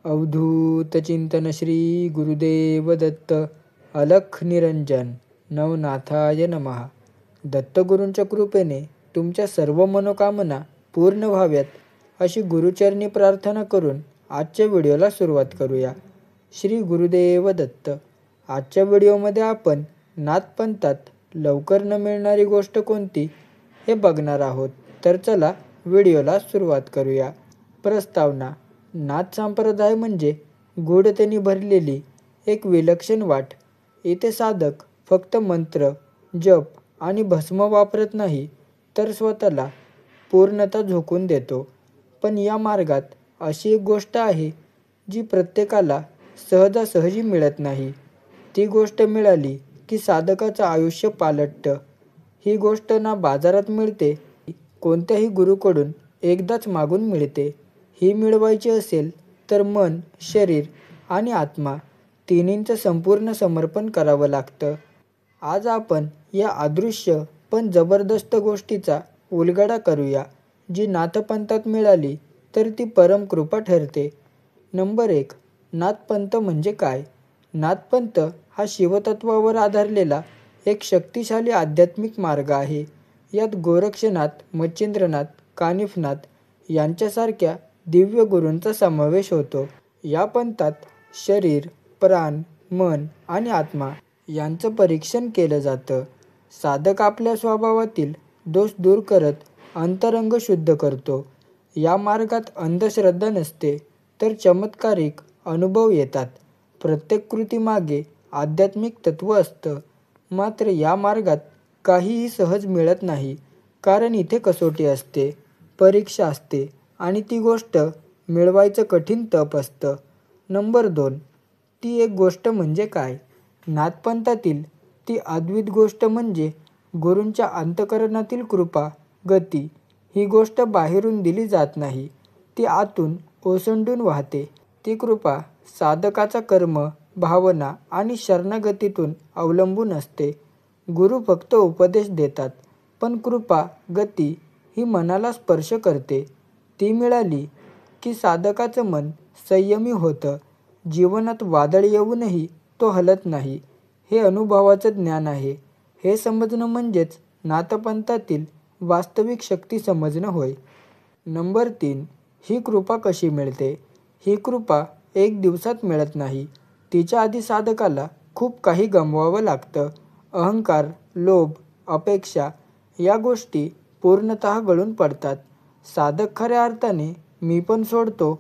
अवधूत चिंतन श्री गुरुदेव दत्त. अलख निरंजन नवनाथाय नमः. दत्तगुरूंच्या कृपेने तुमच्या सर्व मनोकामना पूर्ण व्हाव्यात अशी गुरुचरणी प्रार्थना करून आजच्या व्हिडिओला सुरुवात करूया. श्री गुरुदेव दत्त. आजच्या व्हिडिओमध्ये आपण नाथपंथात लवकर न मिळणारी गोष्ट कोणती हे बघणार आहोत. तर चला व्हिडिओला सुरुवात करूया. प्रस्तावना. नाथ संप्रदाय म्हणजे गूढतेने भरलेली एक विलक्षण वाट. इथे साधक फक्त मंत्र, जप आणि भस्म वापरत नाही, तर स्वतःला पूर्णतः झोकून देतो. पण या मार्गात अशी एक गोष्ट आहे जी प्रत्येकाला सहजासहजी मिळत नाही. ती गोष्ट मिळाली की साधकाचं आयुष्य पालटतं. ही गोष्ट ना बाजारात मिळते, कोणत्याही गुरुकडून एकदाच मागून मिळते. ही मिळवायची असेल तर मन, शरीर आणि आत्मा तिन्हींचं संपूर्ण समर्पण करावं लागतं. आज आपण या अदृश्य पण जबरदस्त गोष्टीचा उलगडा करूया, जी नाथपंथात मिळाली तर ती परम कृपा ठरते. नंबर 1. नाथपंथ म्हणजे काय? नाथपंथ हा शिवतत्वावर आधारलेला एक शक्तिशाली आध्यात्मिक मार्ग आहे. यात गोरक्षनाथ, मच्छिंद्रनाथ, कानिफनाथ यांच्यासारख्या दिव्य गुरूंचा समावेश होतो. या पंथात शरीर, प्राण, मन आणि आत्मा यांचं परीक्षण केलं जातं. साधक आपल्या स्वभावातील दोष दूर करत अंतरंग शुद्ध करतो. या मार्गात अंधश्रद्धा नसते, तर चमत्कारिक अनुभव येतात. प्रत्येक कृतीमागे आध्यात्मिक तत्त्व असतं. मात्र या मार्गात काहीही सहज मिळत नाही, कारण इथे कसोटी असते, परीक्षा असते आणि ती गोष्ट मिळवायचं कठीण तप असतं. नंबर 2. ती एक गोष्ट म्हणजे काय? नाथपंथातील ती अद्भुत गोष्ट म्हणजे गुरूंच्या अंतःकरणातील कृपा, गती. ही गोष्ट बाहेरून दिली जात नाही, ती आतून ओसंडून वाहते. ती कृपा साधकाचा कर्म, भावना आणि शरणागतीतून अवलंबून असते. गुरु फक्त उपदेश देतात, पण कृपा, गती ही मनाला स्पर्श करते. ती मिळाली की साधकाचं मन संयमी होतं. जीवनात वादळ येऊनही तो हलत नाही. हे अनुभवाचं ज्ञान आहे. हे समजणं म्हणजेच नाथपंथातील वास्तविक शक्ती समजणं होय. नंबर 3. ही कृपा कशी मिळते? ही कृपा एक दिवसात मिळत नाही. तिच्या आधी साधकाला खूप काही गमवावं लागतं. अहंकार, लोभ, अपेक्षा या गोष्टी पूर्णतः गळून पडतात. साधक खऱ्या अर्थाने मी पण सोडतो,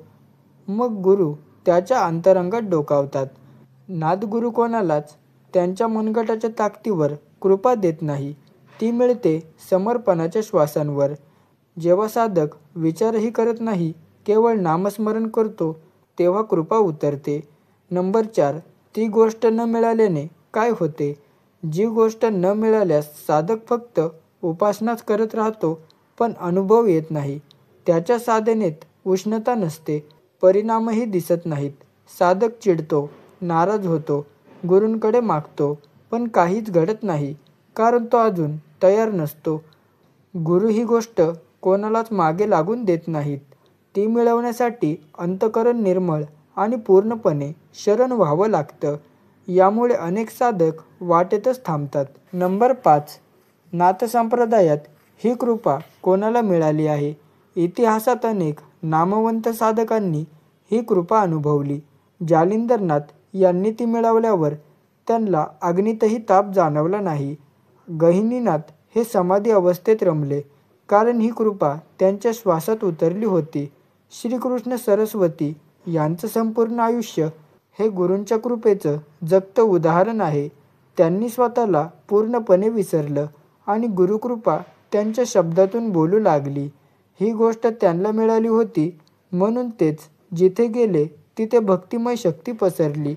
मग गुरु त्याच्या अंतरंगात डोकावतात. नाथगुरू कोणालाच त्यांच्या मनगटाच्या ताकदीवर कृपा देत नाही. ती मिळते समर्पणाच्या श्वासांवर. जेव्हा साधक विचारही करत नाही, केवळ नामस्मरण करतो, तेव्हा कृपा उतरते. नंबर 4. ती गोष्ट न मिळाल्याने काय होते? जी गोष्ट न मिळाल्यास साधक फक्त उपासनाच करत राहतो, पण अनुभव येत नाही. त्याच्या साधनेत उष्णता नसते, परिणामही दिसत नाहीत. साधक चिडतो, नाराज होतो, गुरूंकडे मागतो, पण काहीच घडत नाही, कारण तो अजून तयार नसतो. गुरु ही गोष्ट कोणालाच मागे लागून देत नाहीत. ती मिळवण्यासाठी अंतःकरण निर्मळ आणि पूर्णपणे शरण व्हावं लागतं. यामुळे अनेक साधक वाटेतच थांबतात. नंबर 5. नाथसंप्रदायात ही कृपा कोणाला मिळाली आहे? इतिहासात अनेक नामवंत साधकांनी ही कृपा अनुभवली. जालिंदरनाथ यांनी ती मिळवल्यावर त्यांना अग्नीतही ताप जाणवला नाही. गहिनीनाथ हे समाधी अवस्थेत रमले, कारण ही कृपा त्यांच्या श्वासात उतरली होती. श्रीकृष्ण सरस्वती यांचं संपूर्ण आयुष्य हे गुरूंच्या कृपेचं जगतं उदाहरण आहे. त्यांनी स्वतःला पूर्णपणे विसरलं आणि गुरुकृपा त्यांच्या शब्दातून बोलू लागली. ही गोष्ट त्यांना मिळाली होती, म्हणून तेच जिथे गेले तिथे भक्तिमय शक्ती पसरली.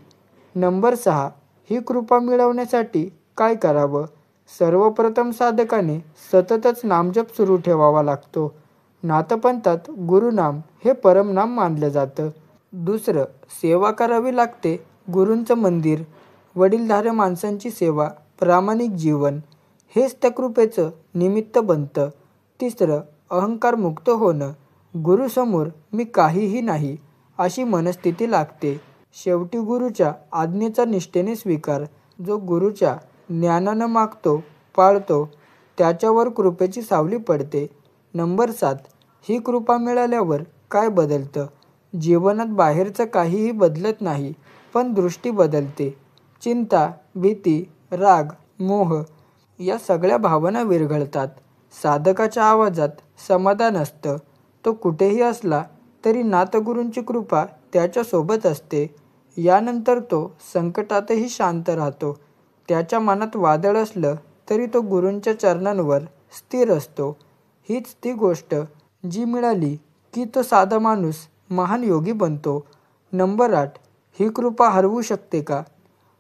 नंबर 6. ही कृपा मिळवण्यासाठी काय करावं? सर्वप्रथम साधकाने सततच नामजप सुरू ठेवावा लागतो. नाथपंथात गुरुनाम हे परमनाम मानलं जातं. दुसरं, सेवा करावी लागते. गुरूंचं मंदिर, वडीलधाऱ्या माणसांची सेवा, प्रामाणिक जीवन हेच त्या कृपेचं निमित्त बनतं. तिसरं, अहंकारमुक्त होणं. गुरुसमोर मी काहीही नाही अशी मनस्थिती लागते. शेवटी गुरुच्या आज्ञेचा निष्ठेने स्वीकार. जो गुरुच्या ज्ञानानं मागतो, पाळतो, त्याच्यावर कृपेची सावली पडते. नंबर 7. ही कृपा मिळाल्यावर काय बदलतं? जीवनात बाहेरचं काहीही बदलत नाही, पण दृष्टी बदलते. चिंता, भीती, राग, मोह या सगळ्या भावना विरघळतात. साधकाच्या आवाजात समाधान असतं. तो कुठेही असला तरी नाथगुरूंची कृपा त्याच्यासोबत असते. यानंतर तो संकटातही शांत राहतो. त्याच्या मनात वादळ असलं तरी तो गुरूंच्या चरणांवर स्थिर असतो. हीच ती गोष्ट जी मिळाली की तो साधा माणूस महान योगी बनतो. नंबर 8. ही कृपा हरवू शकते का?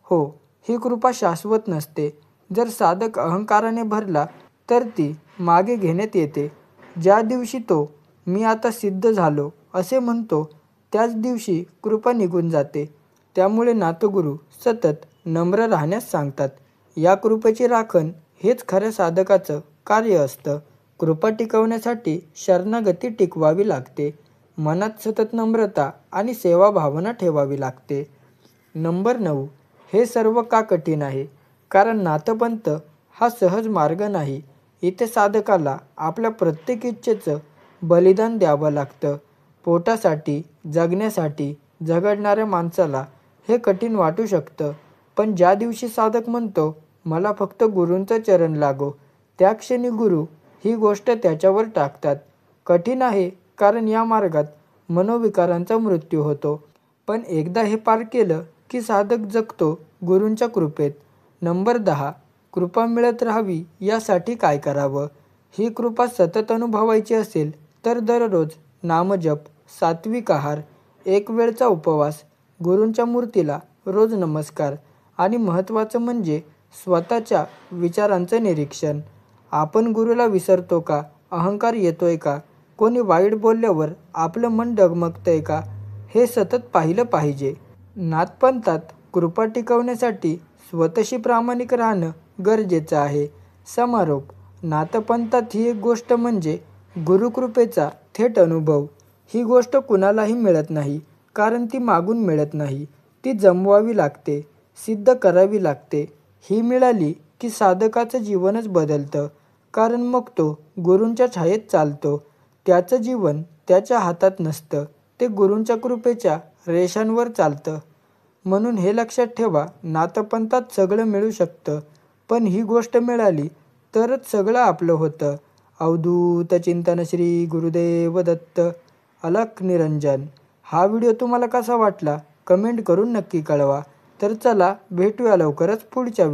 हो, ही कृपा शाश्वत नसते. जर साधक अहंकाराने भरला तर ती मागे घेण्यात येते. ज्या दिवशी तो मी आता सिद्ध झालो असे म्हणतो, त्याच दिवशी कृपा निघून जाते. त्यामुळे नाथगुरू सतत नम्र राहण्यास सांगतात. या कृपेची राखण हेच खऱ्या साधकाचं कार्य असतं. कृपा टिकवण्यासाठी शरणागती टिकवावी लागते. मनात सतत नम्रता आणि सेवाभावना ठेवावी लागते. नंबर 9. हे सर्व का कठीण आहे? कारण नाथपंथ हा सहज मार्ग नाही. इथे साधकाला आपल्या प्रत्येक इच्छेचं बलिदान द्यावं लागतं. पोटासाठी, जगण्यासाठी झगडणाऱ्या माणसाला हे कठीण वाटू शकतं. पण ज्या दिवशी साधक म्हणतो, मला फक्त गुरूंचं चरण लागो, त्या क्षणी गुरु ही गोष्ट त्याच्यावर टाकतात. कठीण आहे कारण या मार्गात मनोविकारांचा मृत्यू होतो. पण एकदा हे पार केलं की साधक जगतो गुरूंच्या कृपेत. नंबर 10. कृपा मिळत राहावी यासाठी काय करावं? ही कृपा सतत अनुभवायची असेल तर दररोज नामजप, सात्विक आहार, एक वेळचा उपवास, गुरूंच्या मूर्तीला रोज नमस्कार आणि महत्त्वाचं म्हणजे स्वतःच्या विचारांचं निरीक्षण. आपण गुरूला विसरतो का? अहंकार येतोय का? कोणी वाईट बोलल्यावर आपलं मन डगमगतंय का? हे सतत पाहिलं पाहिजे. नाथपंथात कृपा टिकवण्यासाठी स्वतःशी प्रामाणिक राहणं गरजेचं आहे. समारोप. नाथपंथात ही एक गोष्ट म्हणजे गुरुकृपेचा थेट अनुभव. ही गोष्ट कुणालाही मिळत नाही, कारण ती मागून मिळत नाही. ती जमवावी लागते, सिद्ध करावी लागते. ही मिळाली की साधकाचं जीवनच बदलतं, कारण मग तो गुरूंच्या छायेत चालतो. त्याचं जीवन त्याच्या हातात नसतं, ते गुरूंच्या कृपेच्या रेषांवर चालतं. म्हणून हे लक्षात ठेवा, नाथपंथात सगळं मिळू शकतं, पण ही गोष्ट मिळाली तरच सगळं आपलं होतं. अवधूत चिंतन श्री गुरुदेव दत्त. अलख निरंजन. हा व्हिडिओ तुम्हाला कसा वाटला कमेंट करून नक्की कळवा. तर चला भेटूया लवकरच पुढच्या